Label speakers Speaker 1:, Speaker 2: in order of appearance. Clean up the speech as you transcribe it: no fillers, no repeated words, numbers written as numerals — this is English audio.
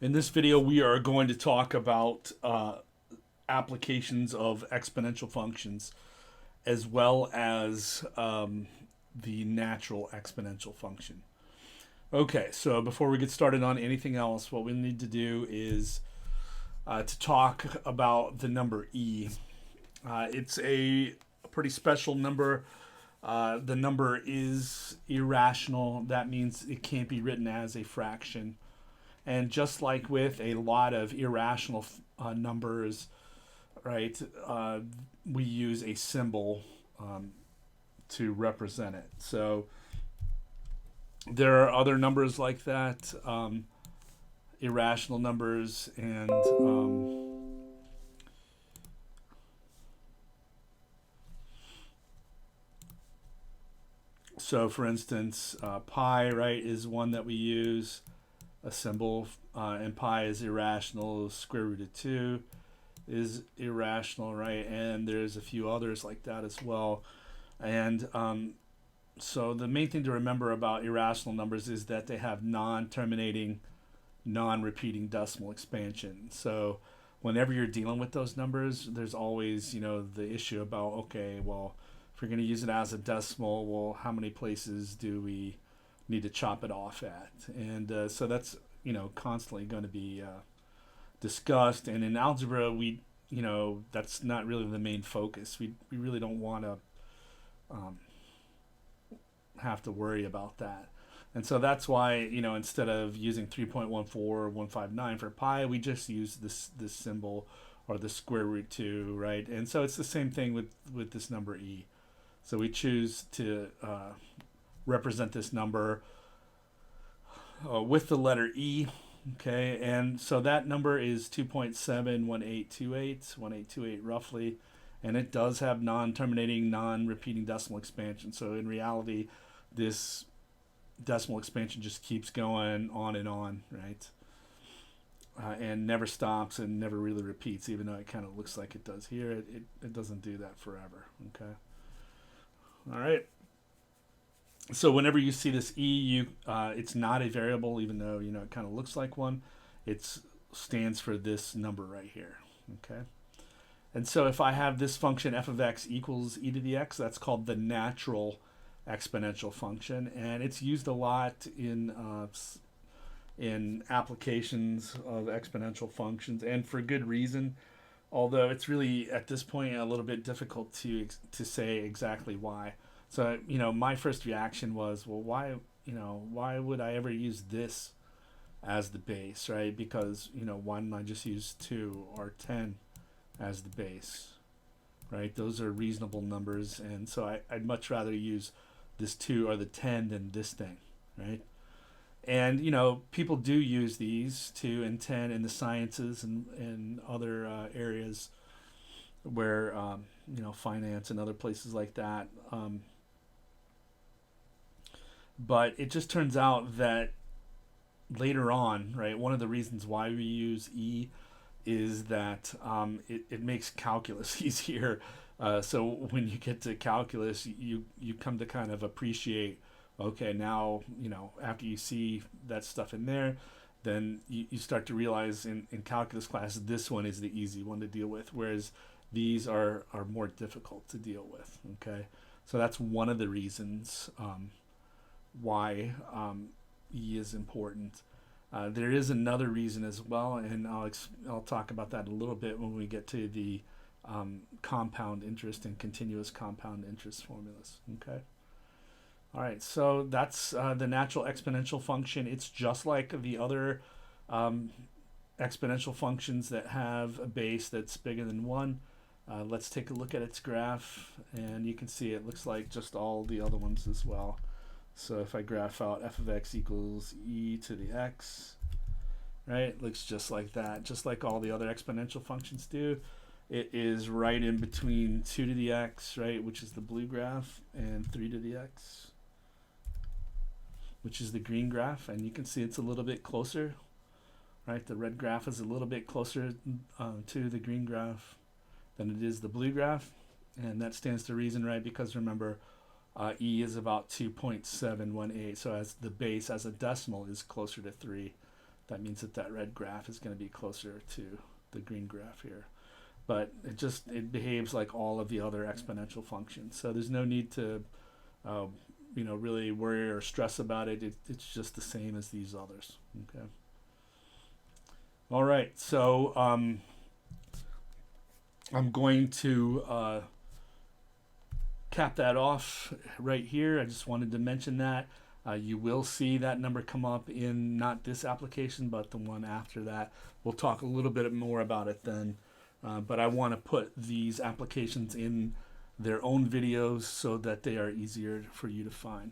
Speaker 1: In this video, we are going to talk about applications of exponential functions as well as the natural exponential function. Okay, so before we get started on anything else, what we need to do is to talk about the number e. It's a pretty special number. The number is irrational. That means it can't be written as a fraction. And just like with a lot of irrational numbers, right, we use a symbol to represent it. So there are other numbers like that, irrational numbers, and so for instance, pi, right, is one that we use a symbol, and pi is irrational. Square root of 2 is irrational, right? And there's a few others like that as well. And so the main thing to remember about irrational numbers is that they have non-terminating, non-repeating decimal expansion. So whenever you're dealing with those numbers, there's always, the issue about, okay, well, if we're going to use it as a decimal, well, how many places do we need to chop it off at? And so that's, constantly going to be discussed. And in algebra, that's not really the main focus. We really don't want to um, have to worry about that. And so that's why, instead of using 3.14 or 159 for pi, we just use this symbol or the square root 2, right? And so it's the same thing with this number e. So we choose to represent this number with the letter e, okay? And so that number is 2.71828 roughly, and it does have non-terminating, non-repeating decimal expansion. So in reality, this decimal expansion just keeps going on and on, right? And never stops and never really repeats, even though it kind of looks like it does here. It doesn't do that forever, okay? All right. So whenever you see this e, it's not a variable, even though it kind of looks like one. It stands for this number right here, okay? And so if I have this function f of x equals e to the x, that's called the natural exponential function, and it's used a lot in applications of exponential functions, and for good reason. Although it's really at this point a little bit difficult to say exactly why. So my first reaction was, well, why would I ever use this as the base, right? Because why don't I just use 2 or 10 as the base, right? Those are reasonable numbers, and so I'd much rather use this 2 or the 10 than this thing, right? And people do use these 2 and 10 in the sciences and other areas where finance and other places like that. But it just turns out that later on, right, one of the reasons why we use E is that it makes calculus easier. So when you get to calculus, you come to kind of appreciate, okay, now, after you see that stuff in there, then you start to realize in calculus class, this one is the easy one to deal with, whereas these are more difficult to deal with, okay? So that's one of the reasons why E is important. There is another reason as well, and I'll talk about that a little bit when we get to the compound interest and continuous compound interest formulas. Okay. All right. So that's the natural exponential function. It's just like the other exponential functions that have a base that's bigger than 1. Let's take a look at its graph, and you can see it looks like just all the other ones as well. So if I graph out f of x equals e to the x, right, it looks just like that, just like all the other exponential functions do. It is right in between 2 to the x, right, which is the blue graph, and 3 to the x, which is the green graph. And you can see it's a little bit closer, right? The red graph is a little bit closer to the green graph than it is the blue graph. And that stands to reason, right, because remember, E is about 2.718, so as the base as a decimal is closer to 3 that means that that red graph is going to be closer to the green graph here. But it behaves like all of the other exponential functions. So there's no need to really worry or stress about it. It's just the same as these others. Okay. All right. So I'm going to cap that off right here. I just wanted to mention that. You will see that number come up in not this application, but the one after that. We'll talk a little bit more about it then. But I want to put these applications in their own videos so that they are easier for you to find.